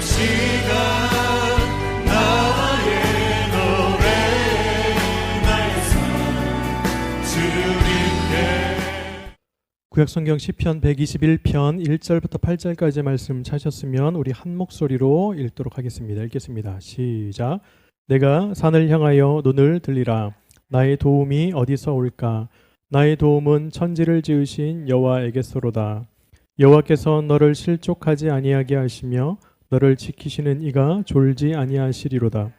시간 나의 노래 나의 삶 주님께. 구약성경 시편 121편 1절부터 8절까지 말씀 찾으셨으면 우리 한 목소리로 읽도록 하겠습니다. 읽겠습니다. 시작. 내가 산을 향하여 눈을 들리라. 나의 도움이 어디서 올까? 나의 도움은 천지를 지으신 여호와에게서로다. 여호와께서 너를 실족하지 아니하게 하시며 너를 지키시는 이가 졸지 아니하시리로다.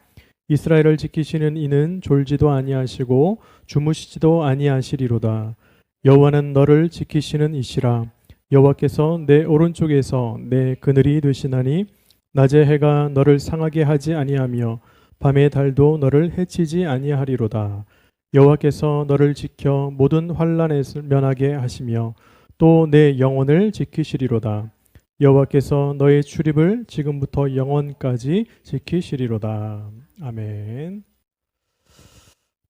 이스라엘을 지키시는 이는 졸지도 아니하시고 주무시지도 아니하시리로다. 여호와는 너를 지키시는 이시라. 여호와께서 내 오른쪽에서 내 그늘이 되시나니 낮의 해가 너를 상하게 하지 아니하며 밤의 달도 너를 해치지 아니하리로다. 여호와께서 너를 지켜 모든 환난에서 면하게 하시며 또 내 영혼을 지키시리로다. 여호와께서 너의 출입을 지금부터 영원까지 지키시리로다. 아멘.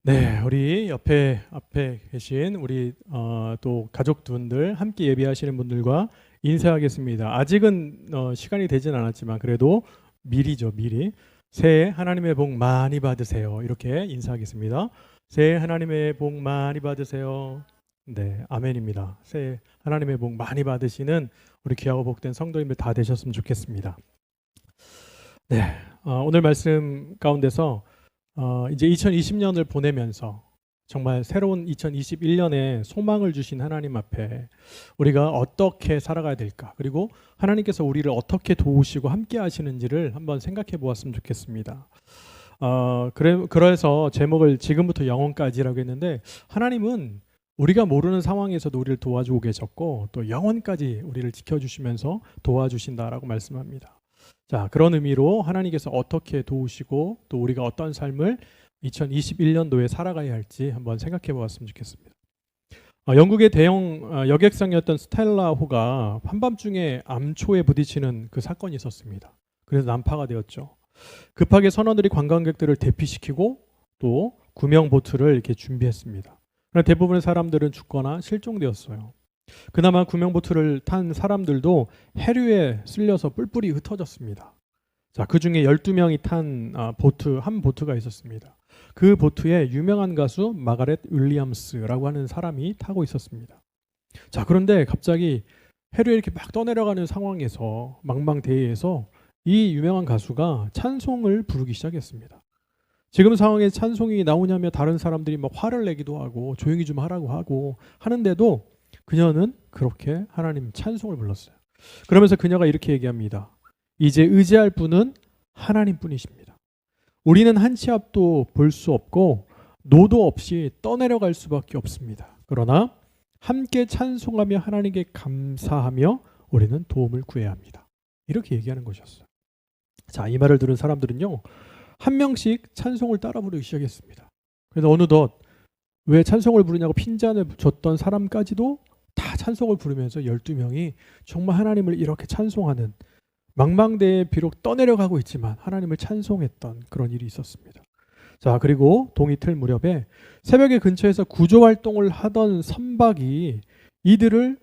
네, 우리 앞에 계신 우리 또 가족분들 함께 예배하시는 분들과 인사하겠습니다. 아직은 시간이 되진 않았지만 그래도 미리죠, 미리. 새해 하나님의 복 많이 받으세요. 이렇게 인사하겠습니다. 새해 하나님의 복 많이 받으세요. 네, 아멘입니다. 새해 하나님의 복 많이 받으시는 우리 귀하고 복된 성도님들 다 되셨으면 좋겠습니다. 네, 오늘 말씀 가운데서 이제 2020년을 보내면서 정말 새로운 2021년에 소망을 주신 하나님 앞에 우리가 어떻게 살아가야 될까, 그리고 하나님께서 우리를 어떻게 도우시고 함께 하시는지를 한번 생각해 보았으면 좋겠습니다. 그래서 제목을 지금부터 영원까지라고 했는데, 하나님은 우리가 모르는 상황에서도 우리를 도와주고 계셨고 또 영원까지 우리를 지켜주시면서 도와주신다라고 말씀합니다. 자, 그런 의미로 하나님께서 어떻게 도우시고 또 우리가 어떤 삶을 2021년도에 살아가야 할지 한번 생각해 보았으면 좋겠습니다. 영국의 대형 여객선이었던 스텔라호가 한밤중에 암초에 부딪히는 그 사건이 있었습니다. 그래서 난파가 되었죠. 급하게 선원들이 관광객들을 대피시키고 또 구명 보트를 이렇게 준비했습니다. 그러나 대부분의 사람들은 죽거나 실종되었어요. 그나마 구명보트를 탄 사람들도 해류에 쓸려서 뿔뿔이 흩어졌습니다. 자, 그 중에 12명이 탄 한 보트가 있었습니다. 그 보트에 유명한 가수 마가렛 윌리엄스라고 하는 사람이 타고 있었습니다. 자, 그런데 갑자기 해류에 이렇게 막 떠내려가는 상황에서 망망대해에서 이 유명한 가수가 찬송을 부르기 시작했습니다. 지금 상황에 찬송이 나오냐며 다른 사람들이 막 화를 내기도 하고 조용히 좀 하라고 하고 하는데도 그녀는 그렇게 하나님 찬송을 불렀어요. 그러면서 그녀가 이렇게 얘기합니다. 이제 의지할 분은 하나님뿐이십니다. 우리는 한 치 앞도 볼 수 없고 노도 없이 떠내려갈 수밖에 없습니다. 그러나 함께 찬송하며 하나님께 감사하며 우리는 도움을 구해야 합니다. 이렇게 얘기하는 것이었어요. 자, 이 말을 들은 사람들은요, 한 명씩 찬송을 따라 부르기 시작했습니다. 그래서 어느덧 왜 찬송을 부르냐고 핀잔을 줬던 사람까지도 다 찬송을 부르면서 12명이 정말 하나님을 이렇게 찬송하는, 망망대해에 비록 떠내려가고 있지만 하나님을 찬송했던 그런 일이 있었습니다. 자, 그리고 동이 틀 무렵에 새벽에 근처에서 구조활동을 하던 선박이 이들이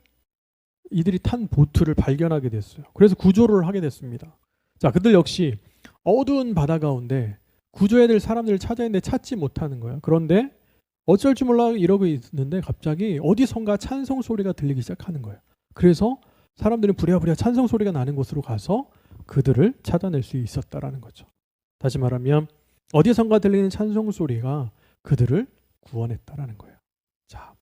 탄 보트를 발견하게 됐어요. 그래서 구조를 하게 됐습니다. 자, 그들 역시 어두운 바다 가운데 구조해야 될 사람들을 찾아야 하는데 찾지 못하는 거예요. 그런데 어쩔 줄 몰라 이러고 있는데 갑자기 어디선가 찬송 소리가 들리기 시작하는 거예요. 그래서 사람들은 부랴부랴 찬송 소리가 나는 곳으로 가서 그들을 찾아낼 수 있었다라는 거죠. 다시 말하면 어디선가 들리는 찬송 소리가 그들을 구원했다라는 거예요. 자,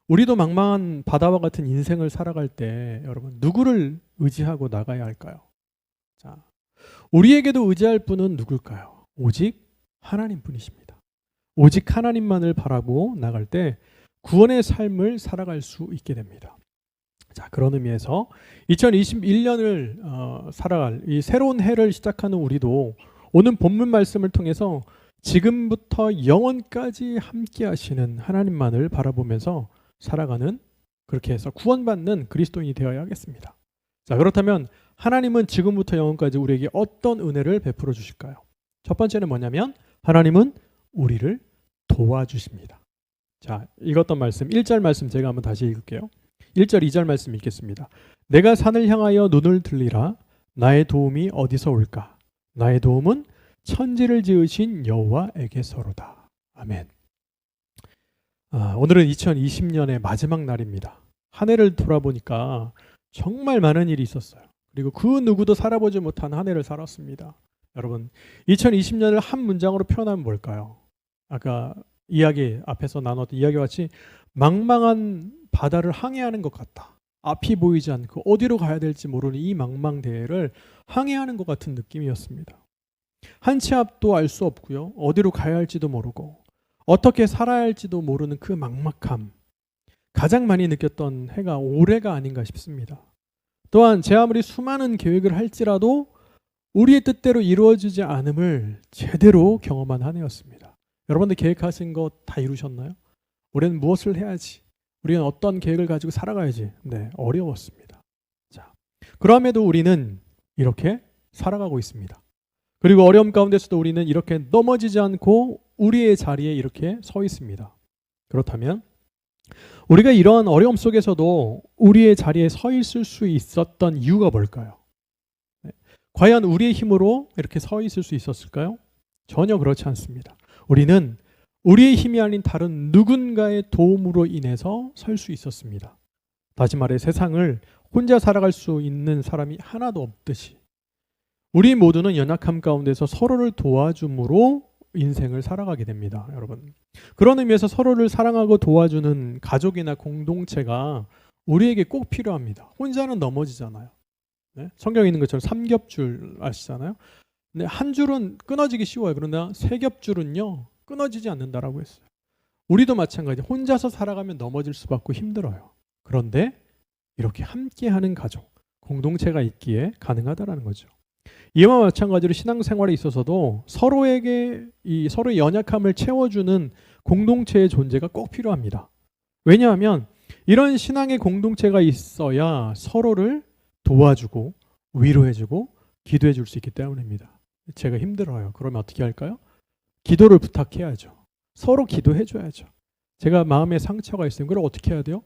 우리도 망망한 바다와 같은 인생을 살아갈 때 여러분 누구를 의지하고 나가야 할까요? 자, 우리에게도 의지할 분은 누굴까요? 오직 하나님뿐이십니다. 오직 하나님만을 바라고 나갈 때 구원의 삶을 살아갈 수 있게 됩니다. 자, 그런 의미에서 2021년을 살아갈 이 새로운 해를 시작하는 우리도 오늘 본문 말씀을 통해서 지금부터 영원까지 함께 하시는 하나님만을 바라보면서 살아가는, 그렇게 해서 구원받는 그리스도인이 되어야 하겠습니다. 자, 그렇다면 하나님은 지금부터 영원까지 우리에게 어떤 은혜를 베풀어 주실까요? 첫 번째는 뭐냐면 하나님은 우리를 도와주십니다. 자, 읽었던 말씀 1절 말씀 제가 한번 다시 읽을게요. 1절 2절 말씀 읽겠습니다. 내가 산을 향하여 눈을 들리라. 나의 도움이 어디서 올까? 나의 도움은 천지를 지으신 여호와에게서로다. 아멘. 오늘은 2020년의 마지막 날입니다. 한 해를 돌아보니까 정말 많은 일이 있었어요. 그리고 그 누구도 살아보지 못한 한 해를 살았습니다. 여러분, 2020년을 한 문장으로 표현하면 뭘까요? 아까 이야기 앞에서 나눴던 이야기와 같이 망망한 바다를 항해하는 것 같다. 앞이 보이지 않고 어디로 가야 될지 모르는 이 망망대해를 항해하는 것 같은 느낌이었습니다. 한 치 앞도 알 수 없고요. 어디로 가야 할지도 모르고 어떻게 살아야 할지도 모르는 그 막막함. 가장 많이 느꼈던 해가 올해가 아닌가 싶습니다. 또한 제 아무리 수많은 계획을 할지라도 우리의 뜻대로 이루어지지 않음을 제대로 경험한 한 해였습니다. 여러분들 계획하신 거 다 이루셨나요? 올해는 무엇을 해야지? 우리는 어떤 계획을 가지고 살아가야지? 네, 어려웠습니다. 자, 그럼에도 우리는 이렇게 살아가고 있습니다. 그리고 어려움 가운데서도 우리는 이렇게 넘어지지 않고 우리의 자리에 이렇게 서 있습니다. 그렇다면 우리가 이러한 어려움 속에서도 우리의 자리에 서 있을 수 있었던 이유가 뭘까요? 네. 과연 우리의 힘으로 이렇게 서 있을 수 있었을까요? 전혀 그렇지 않습니다. 우리는 우리의 힘이 아닌 다른 누군가의 도움으로 인해서 설 수 있었습니다. 다시 말해 세상을 혼자 살아갈 수 있는 사람이 하나도 없듯이 우리 모두는 연약함 가운데서 서로를 도와줌으로 인생을 살아가게 됩니다. 여러분, 그런 의미에서 서로를 사랑하고 도와주는 가족이나 공동체가 우리에게 꼭 필요합니다. 혼자는 넘어지잖아요. 네? 성경에 있는 것처럼 삼겹줄 아시잖아요. 근데 한 줄은 끊어지기 쉬워요. 그러나 세 겹줄은요 끊어지지 않는다라고 했어요. 우리도 마찬가지. 혼자서 살아가면 넘어질 수밖에 힘들어요. 그런데 이렇게 함께하는 가족, 공동체가 있기에 가능하다라는 거죠. 이와 마찬가지로 신앙생활에 있어서도 서로에게 서로의 연약함을 채워주는 공동체의 존재가 꼭 필요합니다. 왜냐하면 이런 신앙의 공동체가 있어야 서로를 도와주고 위로해주고 기도해줄 수 있기 때문입니다. 제가 힘들어요. 그러면 어떻게 할까요? 기도를 부탁해야죠. 서로 기도해줘야죠. 제가 마음에 상처가 있으면 그걸 어떻게 해야 돼요?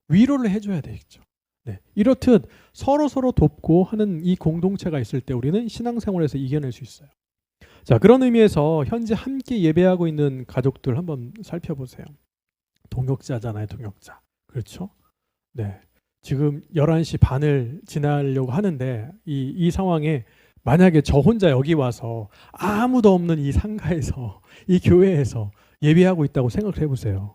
위로를 해줘야 되겠죠. 네. 이렇듯 서로 돕고 하는 이 공동체가 있을 때 우리는 신앙생활에서 이겨낼 수 있어요. 자, 그런 의미에서 현재 함께 예배하고 있는 가족들 한번 살펴보세요. 동역자잖아요, 동역자. 그렇죠? 네. 지금 11시 반을 지나려고 하는데 이 상황에 만약에 저 혼자 여기 와서 아무도 없는 이 상가에서 이 교회에서 예배하고 있다고 생각을 해보세요.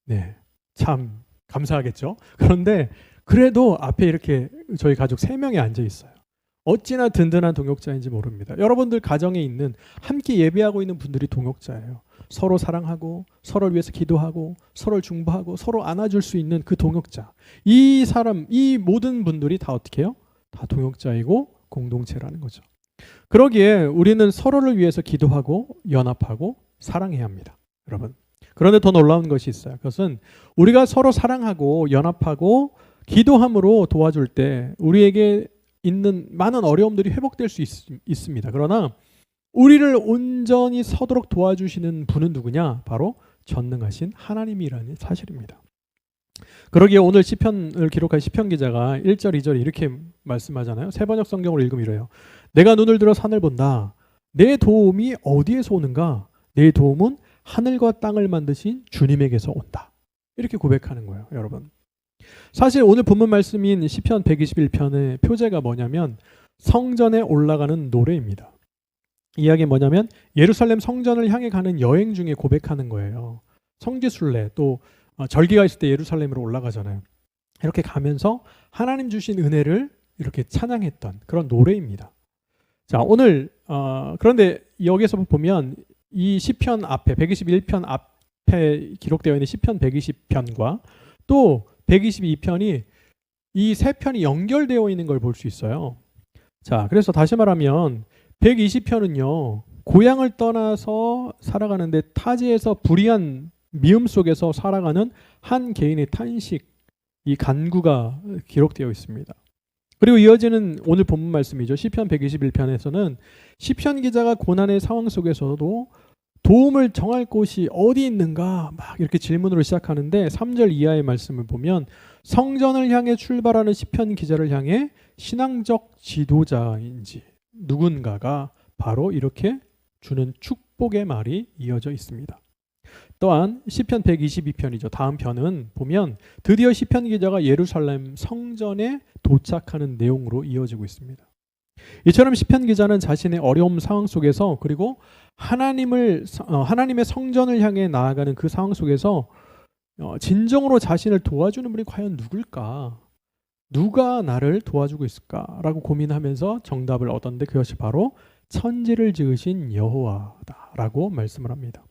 네. 참 감사하겠죠? 그런데 그래도 앞에 이렇게 저희 가족 3명이 앉아 있어요. 어찌나 든든한 동역자인지 모릅니다. 여러분들 가정에 있는 함께 예배하고 있는 분들이 동역자예요. 서로 사랑하고 서로를 위해서 기도하고 서로를 중보하고 서로 안아줄 수 있는 그 동역자. 이 사람, 이 모든 분들이 다 어떻게 해요? 다 동역자이고 공동체라는 거죠. 그러기에 우리는 서로를 위해서 기도하고 연합하고 사랑해야 합니다. 여러분. 그런데 더 놀라운 것이 있어요. 그것은 우리가 서로 사랑하고 연합하고 기도함으로 도와줄 때 우리에게 있는 많은 어려움들이 회복될 수 있습니다. 그러나 우리를 온전히 서도록 도와주시는 분은 누구냐? 바로 전능하신 하나님이라는 사실입니다. 그러기에 오늘 시편을 기록한 시편 기자가 1절, 2절에 이렇게 말씀하잖아요. 새번역 성경으로 읽으면 이래요. 내가 눈을 들어 산을 본다. 내 도움이 어디에서 오는가? 내 도움은 하늘과 땅을 만드신 주님에게서 온다. 이렇게 고백하는 거예요, 여러분. 사실 오늘 본문 말씀인 시편 121편의 표제가 뭐냐면 성전에 올라가는 노래입니다. 이야기는 뭐냐면 예루살렘 성전을 향해 가는 여행 중에 고백하는 거예요. 성지순례 또 절기가 있을 때 예루살렘으로 올라가잖아요. 이렇게 가면서 하나님 주신 은혜를 이렇게 찬양했던 그런 노래입니다. 자, 오늘 그런데 여기서 보면 이 시편 앞에 121편 앞에 기록되어 있는 시편 120편과 또 122편이 이 세 편이 연결되어 있는 걸 볼 수 있어요. 자, 그래서 다시 말하면 120편은요. 고향을 떠나서 살아가는데 타지에서 불의한 미움 속에서 살아가는 한 개인의 탄식, 이 간구가 기록되어 있습니다. 그리고 이어지는 오늘 본문 말씀이죠. 시편 121편에서는 시편 기자가 고난의 상황 속에서도 도움을 정할 곳이 어디 있는가 막 이렇게 질문으로 시작하는데 3절 이하의 말씀을 보면 성전을 향해 출발하는 시편 기자를 향해 신앙적 지도자인지 누군가가 바로 이렇게 주는 축복의 말이 이어져 있습니다. 또한 시편 122편이죠. 다음 편은 보면 드디어 시편 기자가 예루살렘 성전에 도착하는 내용으로 이어지고 있습니다. 이처럼 시편 기자는 자신의 어려움 상황 속에서 그리고 하나님의 성전을 향해 나아가는 그 상황 속에서 진정으로 자신을 도와주는 분이 과연 누굴까? 누가 나를 도와주고 있을까라고 고민하면서 정답을 얻었는데 그것이 바로 천지를 지으신 여호와다라고 말씀을 합니다.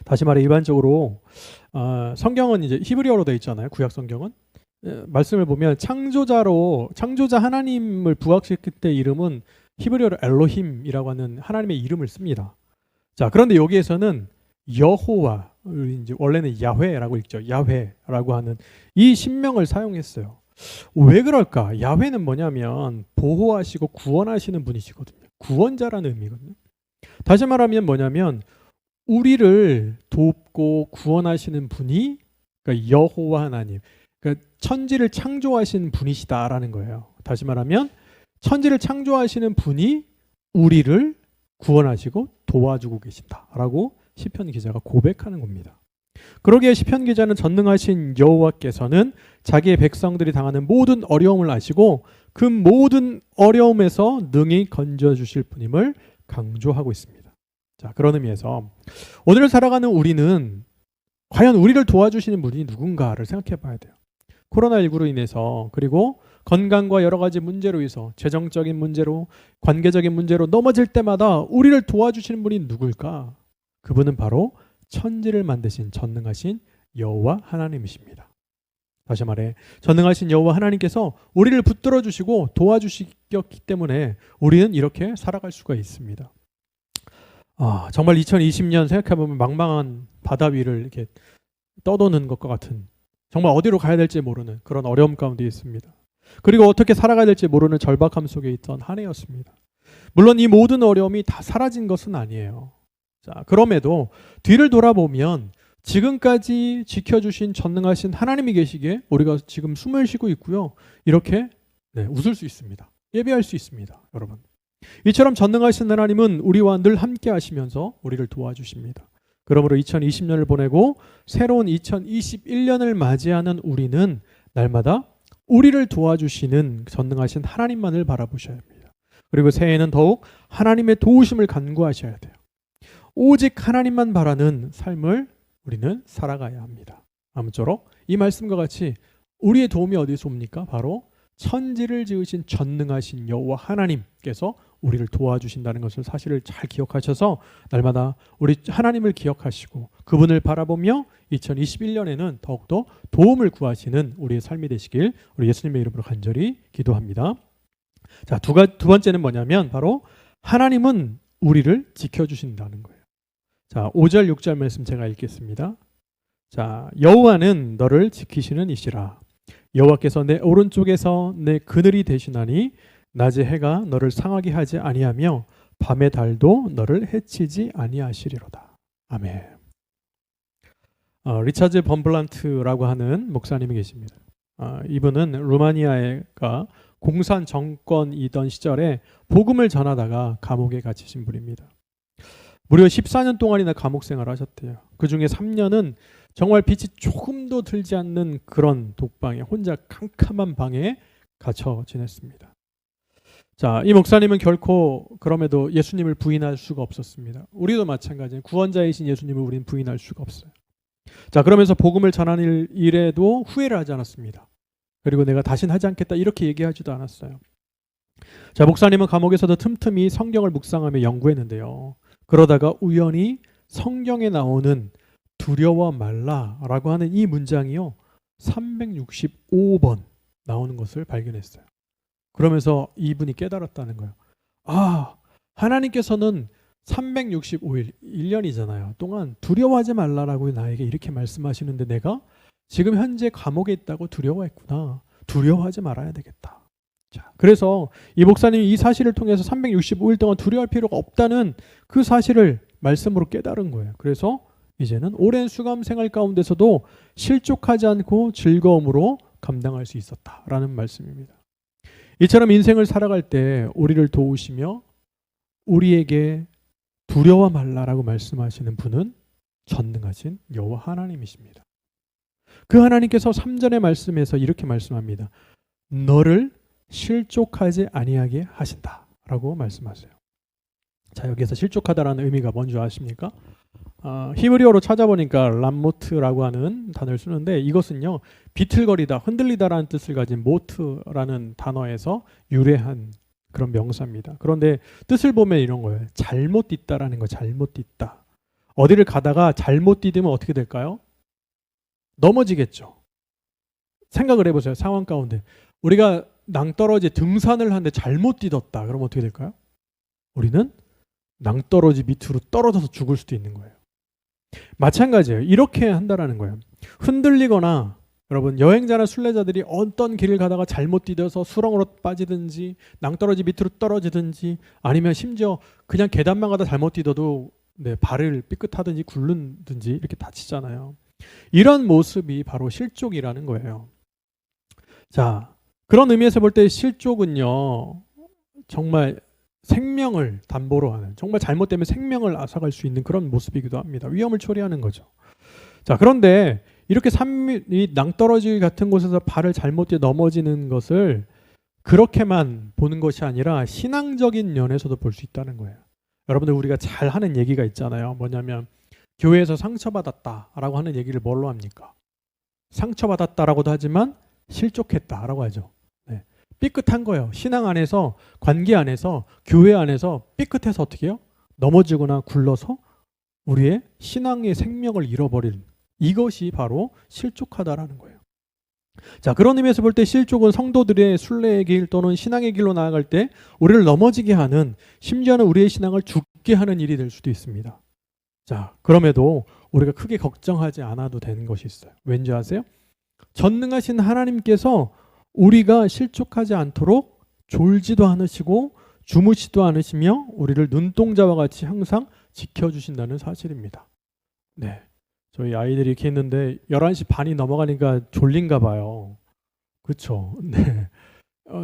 다시 말해 일반적으로 성경은 이제 히브리어로 되어 있잖아요. 구약 성경은 말씀을 보면 창조자 하나님을 부각시킬 때 이름은 히브리어로 엘로힘이라고 하는 하나님의 이름을 씁니다. 자, 그런데 여기에서는 여호와, 이제 원래는 야훼라고 읽죠. 야훼라고 하는 이 신명을 사용했어요. 왜 그럴까? 야훼는 뭐냐면 보호하시고 구원하시는 분이시거든요. 구원자라는 의미거든요. 다시 말하면 뭐냐면 우리를 돕고 구원하시는 분이 그러니까 여호와 하나님, 그러니까 천지를 창조하신 분이시다라는 거예요. 다시 말하면 천지를 창조하시는 분이 우리를 구원하시고 도와주고 계신다라고 시편 기자가 고백하는 겁니다. 그러기에 시편 기자는 전능하신 여호와께서는 자기의 백성들이 당하는 모든 어려움을 아시고 그 모든 어려움에서 능히 건져주실 분임을 강조하고 있습니다. 자, 그런 의미에서 오늘을 살아가는 우리는 과연 우리를 도와주시는 분이 누군가를 생각해 봐야 돼요. 코로나19로 인해서 그리고 건강과 여러 가지 문제로 인해서 재정적인 문제로 관계적인 문제로 넘어질 때마다 우리를 도와주시는 분이 누굴까? 그분은 바로 천지를 만드신 전능하신 여호와 하나님이십니다. 다시 말해 전능하신 여호와 하나님께서 우리를 붙들어 주시고 도와주시기 때문에 우리는 이렇게 살아갈 수가 있습니다. 정말 2020년 생각해보면 망망한 바다 위를 이렇게 떠도는 것과 같은 정말 어디로 가야 될지 모르는 그런 어려움 가운데 있습니다. 그리고 어떻게 살아가야 될지 모르는 절박함 속에 있던 한 해였습니다. 물론 이 모든 어려움이 다 사라진 것은 아니에요. 자, 그럼에도 뒤를 돌아보면 지금까지 지켜주신 전능하신 하나님이 계시기에 우리가 지금 숨을 쉬고 있고요. 이렇게 웃을 수 있습니다. 예배할 수 있습니다. 여러분. 이처럼 전능하신 하나님은 우리와 늘 함께 하시면서 우리를 도와주십니다. 그러므로 2020년을 보내고 새로운 2021년을 맞이하는 우리는 날마다 우리를 도와주시는 전능하신 하나님만을 바라보셔야 합니다. 그리고 새해에는 더욱 하나님의 도우심을 간구하셔야 돼요. 오직 하나님만 바라는 삶을 우리는 살아가야 합니다. 아무쪼록 이 말씀과 같이 우리의 도움이 어디서 옵니까? 바로 천지를 지으신 전능하신 여호와 하나님께서 우리를 도와주신다는 것을 사실을 잘 기억하셔서 날마다 우리 하나님을 기억하시고 그분을 바라보며 2021년에는 더욱더 도움을 구하시는 우리의 삶이 되시길 우리 예수님의 이름으로 간절히 기도합니다. 자, 두 번째는 뭐냐면 바로 하나님은 우리를 지켜주신다는 거예요. 자, 5절 6절 말씀 제가 읽겠습니다. 자, 여호와는 너를 지키시는 이시라. 여호와께서 내 오른쪽에서 내 그늘이 되시나니 낮의 해가 너를 상하게 하지 아니하며 밤의 달도 너를 해치지 아니하시리로다. 아멘. 리차드 범블란트라고 하는 목사님이 계십니다. 이분은 루마니아가 공산 정권이던 시절에 복음을 전하다가 감옥에 갇히신 분입니다. 무려 14년 동안이나 감옥 생활을 하셨대요. 그 중에 3년은 정말 빛이 조금도 들지 않는 그런 독방에 혼자 캄캄한 방에 갇혀 지냈습니다. 자, 이 목사님은 결코 그럼에도 예수님을 부인할 수가 없었습니다. 우리도 마찬가지예요. 구원자이신 예수님을 우리는 부인할 수가 없어요. 자, 그러면서 복음을 전하는 일에도 후회를 하지 않았습니다. 그리고 내가 다신 하지 않겠다 이렇게 얘기하지도 않았어요. 자, 목사님은 감옥에서도 틈틈이 성경을 묵상하며 연구했는데요. 그러다가 우연히 성경에 나오는 두려워 말라라고 하는 이 문장이요 365번 나오는 것을 발견했어요. 그러면서 이분이 깨달았다는 거예요. 하나님께서는 365일 1년이잖아요. 동안 두려워하지 말라라고 나에게 이렇게 말씀하시는데 내가 지금 현재 감옥에 있다고 두려워했구나. 두려워하지 말아야 되겠다. 자, 그래서 이 목사님이 이 사실을 통해서 365일 동안 두려워할 필요가 없다는 그 사실을 말씀으로 깨달은 거예요. 그래서 이제는 오랜 수감 생활 가운데서도 실족하지 않고 즐거움으로 감당할 수 있었다라는 말씀입니다. 이처럼 인생을 살아갈 때 우리를 도우시며 우리에게 두려워 말라라고 말씀하시는 분은 전능하신 여호와 하나님이십니다. 그 하나님께서 3절의 말씀에서 이렇게 말씀합니다. 너를 실족하지 아니하게 하신다라고 말씀하세요. 자, 여기서 실족하다라는 의미가 뭔지 아십니까? 히브리어로 찾아보니까 람모트라고 하는 단어를 쓰는데 이것은요, 비틀거리다, 흔들리다라는 뜻을 가진 모트라는 단어에서 유래한 그런 명사입니다. 그런데 뜻을 보면 이런 거예요. 잘못 딛다라는 거, 잘못 딛다. 어디를 가다가 잘못 디디면 어떻게 될까요? 넘어지겠죠. 생각을 해보세요. 상황 가운데 우리가 낭떠러지 등산을 하는데 잘못 디뎠다. 그럼 어떻게 될까요? 우리는 낭떠러지 밑으로 떨어져서 죽을 수도 있는 거예요. 마찬가지예요. 이렇게 한다라는 거예요. 흔들리거나 여러분 여행자나 순례자들이 어떤 길을 가다가 잘못 디뎌서 수렁으로 빠지든지 낭떠러지 밑으로 떨어지든지 아니면 심지어 그냥 계단만 가다 잘못 디뎌도 발을 삐끗하든지 굴른든지 이렇게 다치잖아요. 이런 모습이 바로 실족이라는 거예요. 자, 그런 의미에서 볼 때 실족은요, 정말 생명을 담보로 하는, 정말 잘못되면 생명을 앗아갈 수 있는 그런 모습이기도 합니다. 위험을 초래하는 거죠. 자, 그런데 이렇게 이 낭떠러지 같은 곳에서 발을 잘못 뛰어 넘어지는 것을 그렇게만 보는 것이 아니라 신앙적인 면에서도 볼 수 있다는 거예요. 여러분들 우리가 잘 하는 얘기가 있잖아요. 뭐냐면 교회에서 상처받았다라고 하는 얘기를 뭘로 합니까? 상처받았다라고도 하지만 실족했다라고 하죠. 네. 삐끗한 거예요. 신앙 안에서, 관계 안에서, 교회 안에서 삐끗해서 어떻게 해요? 넘어지거나 굴러서 우리의 신앙의 생명을 잃어버리는, 이것이 바로 실족하다라는 거예요. 자, 그런 의미에서 볼 때 실족은 성도들의 순례의 길 또는 신앙의 길로 나아갈 때 우리를 넘어지게 하는, 심지어는 우리의 신앙을 죽게 하는 일이 될 수도 있습니다. 자, 그럼에도 우리가 크게 걱정하지 않아도 되는 것이 있어요. 왠지 아세요? 전능하신 하나님께서 우리가 실족하지 않도록 졸지도 않으시고 주무시도 않으시며 우리를 눈동자와 같이 항상 지켜주신다는 사실입니다. 네, 저희 아이들이 이렇게 했는데 11시 반이 넘어가니까 졸린가 봐요. 그렇죠? 네.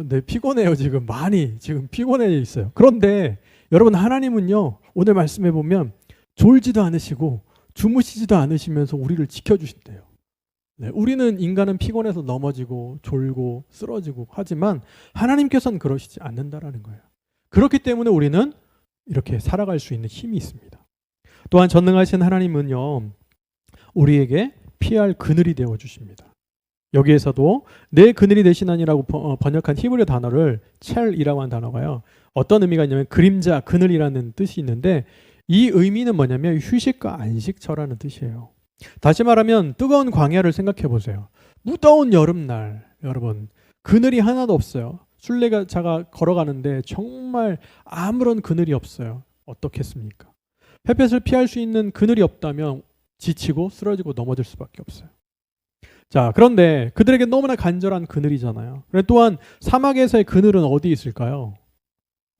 네, 피곤해요. 지금 많이 지금 피곤해 있어요. 그런데 여러분, 하나님은요, 오늘 말씀해 보면 졸지도 않으시고 주무시지도 않으시면서 우리를 지켜주신대요. 네, 우리는 인간은 피곤해서 넘어지고 졸고 쓰러지고 하지만 하나님께서는 그러시지 않는다라는 거예요. 그렇기 때문에 우리는 이렇게 살아갈 수 있는 힘이 있습니다. 또한 전능하신 하나님은요, 우리에게 피할 그늘이 되어 주십니다. 여기에서도 내 그늘이 되시나니라고 번역한 히브리 단어를 첼이라고 하는 단어가요, 어떤 의미가 있냐면 그림자, 그늘이라는 뜻이 있는데 이 의미는 뭐냐면 휴식과 안식처라는 뜻이에요. 다시 말하면 뜨거운 광야를 생각해 보세요. 무더운 여름날, 여러분 그늘이 하나도 없어요. 순례자가 걸어가는데 정말 아무런 그늘이 없어요. 어떻겠습니까? 햇볕을 피할 수 있는 그늘이 없다면 지치고 쓰러지고 넘어질 수밖에 없어요. 자, 그런데 그들에게 너무나 간절한 그늘이잖아요. 또한 사막에서의 그늘은 어디 있을까요?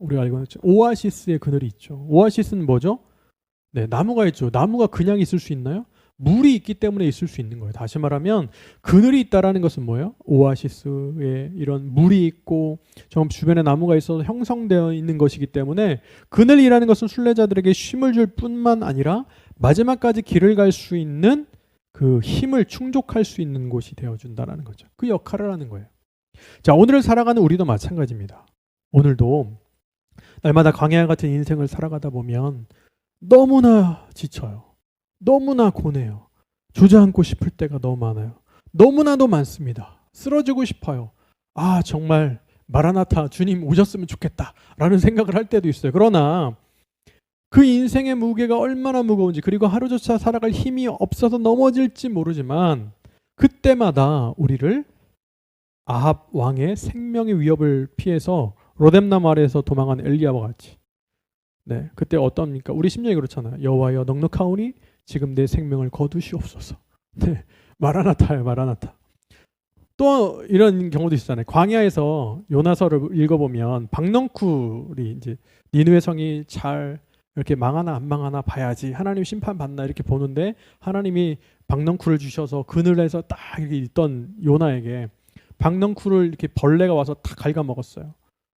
우리가 알고 있는 오아시스의 그늘이 있죠. 오아시스는 뭐죠? 네, 나무가 있죠. 나무가 그냥 있을 수 있나요? 물이 있기 때문에 있을 수 있는 거예요. 다시 말하면 그늘이 있다라는 것은 뭐예요? 오아시스에 이런 물이 있고 정 주변에 나무가 있어서 형성되어 있는 것이기 때문에 그늘이라는 것은 순례자들에게 쉼을 줄 뿐만 아니라 마지막까지 길을 갈 수 있는 그 힘을 충족할 수 있는 곳이 되어준다라는 거죠. 그 역할을 하는 거예요. 자, 오늘을 살아가는 우리도 마찬가지입니다. 오늘도 날마다 광야 같은 인생을 살아가다 보면 너무나 지쳐요. 너무나 고뇌요. 주저앉고 싶을 때가 너무 많아요. 너무나도 많습니다. 쓰러지고 싶어요. 아, 정말 마라나타 주님 오셨으면 좋겠다 라는 생각을 할 때도 있어요. 그러나 그 인생의 무게가 얼마나 무거운지, 그리고 하루조차 살아갈 힘이 없어서 넘어질지 모르지만 그때마다 우리를 아합 왕의 생명의 위협을 피해서 로뎀나무 아래에서 도망한 엘리야와 같이, 네, 그때 어떻습니까? 우리 심령이 그렇잖아요. 여호와여 넉넉하오니 지금 내 생명을 거두시옵소서. 네, 마라나타예요, 마라나타. 또 이런 경우도 있잖아요. 광야에서 요나서를 읽어보면 박넝쿨이 이제 니느웨 성이 잘 이렇게 망하나 안 망하나 봐야지, 하나님 심판 받나 이렇게 보는데 하나님이 박넝쿨을 주셔서 그늘에서 딱 이렇게 있던 요나에게 박넝쿨을 이렇게 벌레가 와서 다 갉아먹었어요.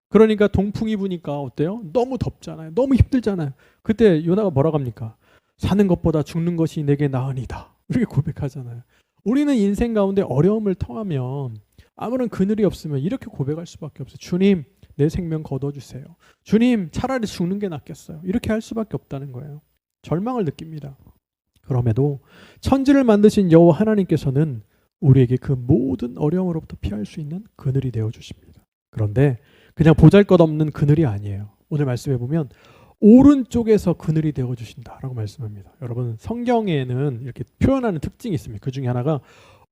그러니까 동풍이 부니까 어때요? 너무 덥잖아요. 너무 힘들잖아요. 그때 요나가 뭐라고 합니까? 사는 것보다 죽는 것이 내게 나으니다. 이렇게 고백하잖아요. 우리는 인생 가운데 어려움을 통하면 아무런 그늘이 없으면 이렇게 고백할 수밖에 없어요. 주님, 내 생명 거둬주세요. 주님, 차라리 죽는 게 낫겠어요. 이렇게 할 수밖에 없다는 거예요. 절망을 느낍니다. 그럼에도 천지를 만드신 여호와 하나님께서는 우리에게 그 모든 어려움으로부터 피할 수 있는 그늘이 되어 주십니다. 그런데 그냥 보잘것없는 그늘이 아니에요. 오늘 말씀해 보면 오른쪽에서 그늘이 되어 주신다라고 말씀합니다. 여러분, 성경에는 이렇게 표현하는 특징이 있습니다. 그 중에 하나가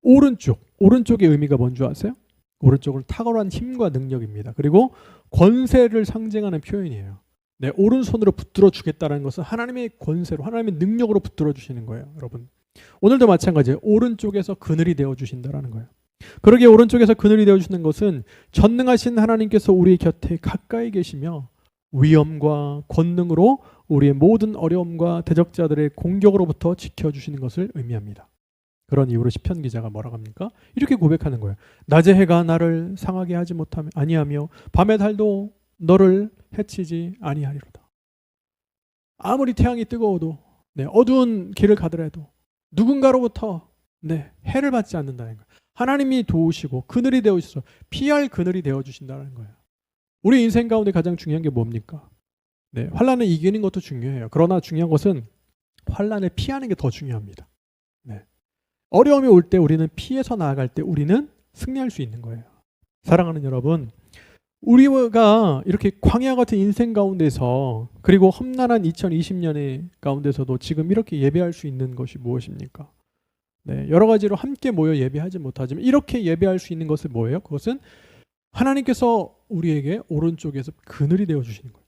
오른쪽의 의미가 뭔지 아세요? 오른쪽은 탁월한 힘과 능력입니다. 그리고 권세를 상징하는 표현이에요. 내 오른손으로 붙들어 주겠다는 것은 하나님의 권세로, 하나님의 능력으로 붙들어 주시는 거예요. 여러분, 오늘도 마찬가지예요. 오른쪽에서 그늘이 되어 주신다라는 거예요. 그러기에 오른쪽에서 그늘이 되어 주시는 것은 전능하신 하나님께서 우리 곁에 가까이 계시며 위엄과 권능으로 우리의 모든 어려움과 대적자들의 공격으로부터 지켜주시는 것을 의미합니다. 그런 이유로 시편 기자가 뭐라고 합니까? 이렇게 고백하는 거예요. 낮의 해가 나를 상하게 하지 아니하며 밤의 달도 너를 해치지 아니하리로다. 아무리 태양이 뜨거워도 어두운 길을 가더라도 누군가로부터 해를 받지 않는다는 거예요. 하나님이 도우시고 그늘이 되어주셔서 피할 그늘이 되어주신다는 거예요. 우리 인생 가운데 가장 중요한 게 뭡니까? 환난을 이기는 것도 중요해요. 그러나 중요한 것은 환난을 피하는 게 더 중요합니다. 어려움이 올 때 우리는 피해서 나아갈 때 우리는 승리할 수 있는 거예요. 사랑하는 여러분, 우리가 이렇게 광야 같은 인생 가운데서 그리고 험난한 2020년의 가운데서도 지금 이렇게 예배할 수 있는 것이 무엇입니까? 여러 가지로 함께 모여 예배하지 못하지만 이렇게 예배할 수 있는 것은 뭐예요? 그것은 하나님께서 우리에게 오른쪽에서 그늘이 되어 주시는 거예요.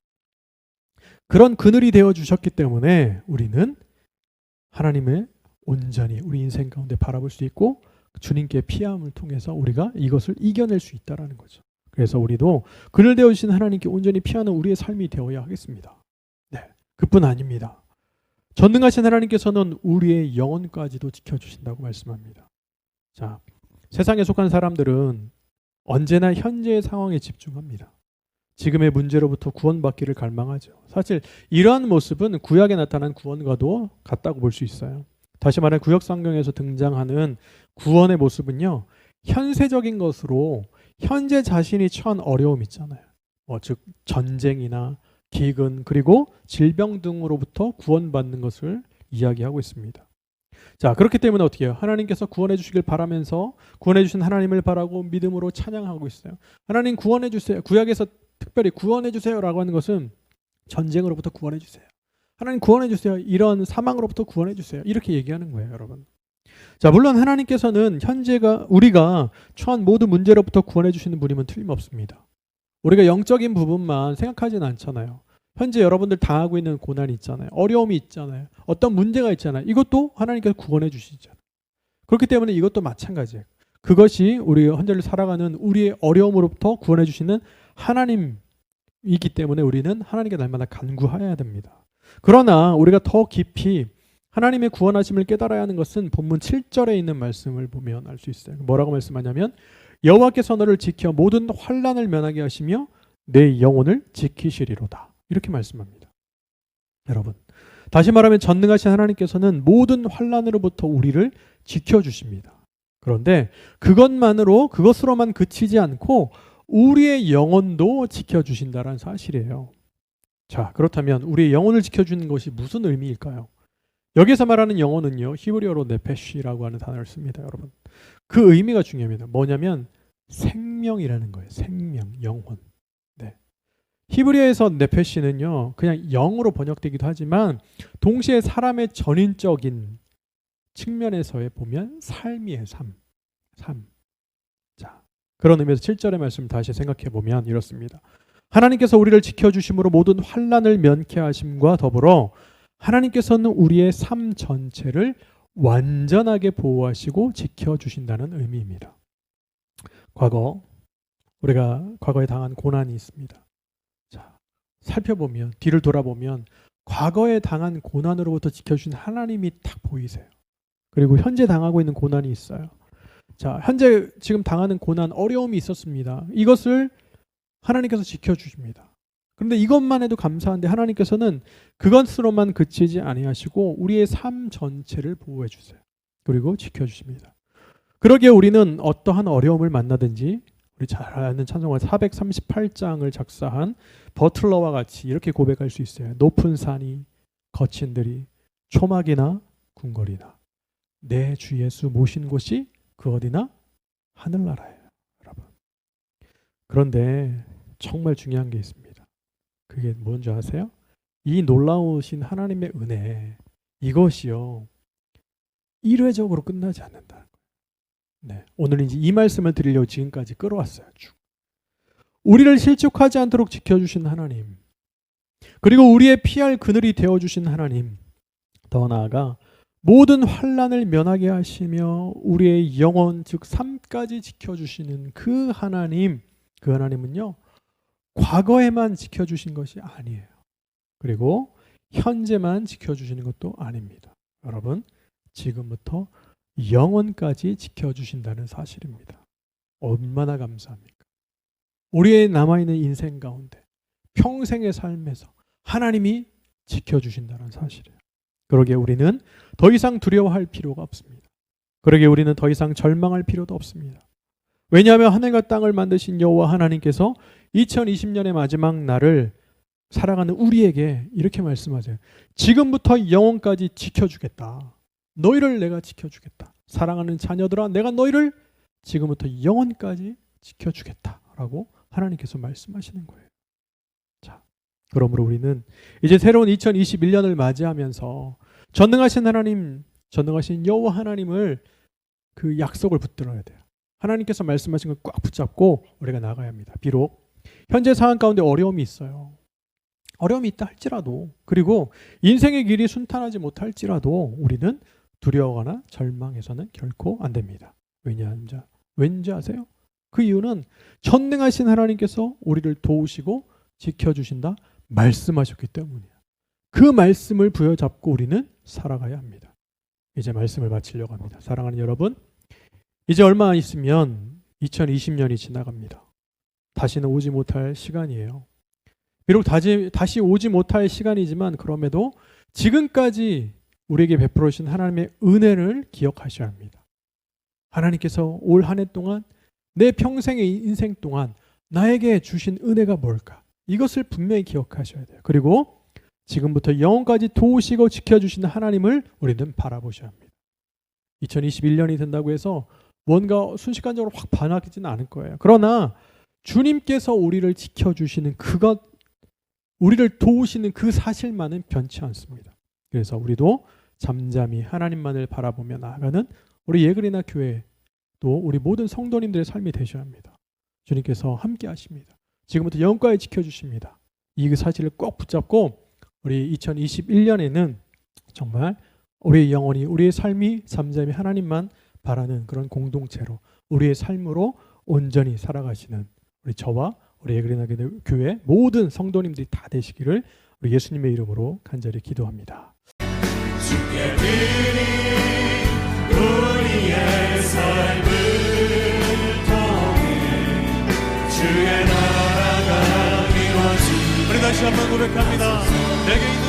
그런 그늘이 되어 주셨기 때문에 우리는 하나님을 온전히 우리 인생 가운데 바라볼 수 있고 주님께 피함을 통해서 우리가 이것을 이겨낼 수 있다는 거죠. 그래서 우리도 그늘 되어 주신 하나님께 온전히 피하는 우리의 삶이 되어야 하겠습니다. 그뿐 아닙니다. 전능하신 하나님께서는 우리의 영혼까지도 지켜주신다고 말씀합니다. 자, 세상에 속한 사람들은 언제나 현재의 상황에 집중합니다. 지금의 문제로부터 구원받기를 갈망하죠. 사실 이러한 모습은 구약에 나타난 구원과도 같다고 볼 수 있어요. 다시 말해 구약 성경에서 등장하는 구원의 모습은요, 현세적인 것으로 현재 자신이 처한 어려움 있잖아요. 즉 전쟁이나 기근 그리고 질병 등으로부터 구원받는 것을 이야기하고 있습니다. 자, 그렇기 때문에 어떻게 해요? 하나님께서 구원해 주시길 바라면서 구원해 주신 하나님을 바라고 믿음으로 찬양하고 있어요. 하나님 구원해 주세요. 구약에서 특별히 구원해 주세요라고 하는 것은 전쟁으로부터 구원해 주세요. 하나님 구원해 주세요. 이런 사망으로부터 구원해 주세요. 이렇게 얘기하는 거예요, 여러분. 자, 물론 하나님께서는 우리가 처한 모든 문제로부터 구원해 주시는 분임은 틀림없습니다. 우리가 영적인 부분만 생각하지는 않잖아요. 현재 여러분들 당하고 있는 고난이 있잖아요. 어려움이 있잖아요. 어떤 문제가 있잖아요. 이것도 하나님께서 구원해 주시잖아요. 그렇기 때문에 이것도 마찬가지예요. 그것이 우리 현재를 살아가는 우리의 어려움으로부터 구원해 주시는 하나님이기 때문에 우리는 하나님께 날마다 간구해야 됩니다. 그러나 우리가 더 깊이 하나님의 구원하심을 깨달아야 하는 것은 본문 7절에 있는 말씀을 보면 알 수 있어요. 뭐라고 말씀하냐면 여호와께서 너를 지켜 모든 환난을 면하게 하시며 내 영혼을 지키시리로다. 이렇게 말씀합니다. 여러분, 다시 말하면 전능하신 하나님께서는 모든 환난으로부터 우리를 지켜주십니다. 그런데 그것으로만 그치지 않고 우리의 영혼도 지켜주신다는 사실이에요. 자, 그렇다면 우리의 영혼을 지켜주는 것이 무슨 의미일까요? 여기서 말하는 영혼은요, 히브리어로 네페시라고 하는 단어를 씁니다, 여러분. 그 의미가 중요합니다. 뭐냐면 생명이라는 거예요. 생명, 영혼. 히브리어에서 네페시는요, 그냥 영으로 번역되기도 하지만 동시에 사람의 전인적인 측면에서의 보면 삶이에요. 삶. 자, 그런 의미에서 7절의 말씀 다시 생각해 보면 이렇습니다. 하나님께서 우리를 지켜주심으로 모든 환난을 면케 하심과 더불어 하나님께서는 우리의 삶 전체를 완전하게 보호하시고 지켜주신다는 의미입니다. 우리가 과거에 당한 고난이 있습니다. 자, 살펴보면, 뒤를 돌아보면 과거에 당한 고난으로부터 지켜주신 하나님이 딱 보이세요. 그리고 현재 당하고 있는 고난이 있어요. 자, 현재 지금 당하는 고난, 어려움이 있었습니다. 이것을 하나님께서 지켜주십니다. 그런데 이것만 해도 감사한데 하나님께서는 그것으로만 그치지 아니하시고 우리의 삶 전체를 보호해 주세요. 그리고 지켜주십니다. 그러기에 우리는 어떠한 어려움을 만나든지 우리 잘 아는 찬송가 438장을 작사한 버틀러와 같이 이렇게 고백할 수 있어요. 높은 산이 거친 들이 초막이나 궁궐이나 내 주 예수 모신 곳이 그 어디나 하늘나라예요. 여러분. 그런데 정말 중요한 게 있습니다. 그게 뭔지 아세요? 이 놀라우신 하나님의 은혜, 이것이요 일회적으로 끝나지 않는다는 거예요. 네, 오늘 이제 이 말씀을 드리려고 지금까지 끌어왔어요. 쭉. 우리를 실족하지 않도록 지켜주신 하나님, 그리고 우리의 피할 그늘이 되어주신 하나님, 더 나아가 모든 환난을 면하게 하시며 우리의 영혼 즉 삶까지 지켜주시는 그 하나님, 그 하나님은요 과거에만 지켜주신 것이 아니에요. 그리고 현재만 지켜주시는 것도 아닙니다. 여러분, 지금부터 영원까지 지켜주신다는 사실입니다. 얼마나 감사합니까? 우리의 남아있는 인생 가운데 평생의 삶에서 하나님이 지켜주신다는 사실이에요. 그러기에 우리는 더 이상 두려워할 필요가 없습니다. 그러기에 우리는 더 이상 절망할 필요도 없습니다. 왜냐하면 하늘과 땅을 만드신 여호와 하나님께서 2020년의 마지막 날을 살아가는 우리에게 이렇게 말씀하세요. 지금부터 영원까지 지켜주겠다. 너희를 내가 지켜주겠다. 사랑하는 자녀들아, 내가 너희를 지금부터 영원까지 지켜주겠다 라고 하나님께서 말씀하시는 거예요. 자, 그러므로 우리는 이제 새로운 2021년을 맞이하면서 전능하신 하나님, 전능하신 여호와 하나님을 그 약속을 붙들어야 돼요. 하나님께서 말씀하신 걸 꽉 붙잡고 우리가 나가야 합니다. 비록 현재 상황 가운데 어려움이 있어요. 어려움이 있다 할지라도, 그리고 인생의 길이 순탄하지 못할지라도 우리는 두려워하거나 절망해서는 결코 안 됩니다. 왠지 아세요? 그 이유는 전능하신 하나님께서 우리를 도우시고 지켜주신다 말씀하셨기 때문이에요. 그 말씀을 부여잡고 우리는 살아가야 합니다. 이제 말씀을 마치려고 합니다. 사랑하는 여러분, 이제 얼마 안 있으면 2020년이 지나갑니다. 다시는 오지 못할 시간이에요. 비록 다시 오지 못할 시간이지만 그럼에도 지금까지 우리에게 베풀어 주신 하나님의 은혜를 기억하셔야 합니다. 하나님께서 올 한 해 동안 내 평생의 인생 동안 나에게 주신 은혜가 뭘까? 이것을 분명히 기억하셔야 돼요. 그리고 지금부터 영원까지 도우시고 지켜주시는 하나님을 우리는 바라보셔야 합니다. 2021년이 된다고 해서 뭔가 순식간적으로 확 변하지는 않을 거예요. 그러나 주님께서 우리를 지켜주시는 그것, 우리를 도우시는 그 사실만은 변치 않습니다. 그래서 우리도 잠잠히 하나님만을 바라보며 나아가는 우리 예그리나 교회, 또 우리 모든 성도님들의 삶이 되셔야 합니다. 주님께서 함께 하십니다. 지금부터 영원까지 지켜주십니다. 이 사실을 꼭 붙잡고 우리 2021년에는 정말 우리의 영혼이, 우리의 삶이 잠잠히 하나님만 바라는 그런 공동체로 우리의 삶으로 온전히 살아가시는 우리 저와 우리 예그리나 교회 모든 성도님들이 다 되시기를 우리 예수님의 이름으로 간절히 기도합니다. 주께 드린 우리의 삶을 통해 주의 나라가 이루어지게. 우리 다시 한번 고백합니다. 내게 있는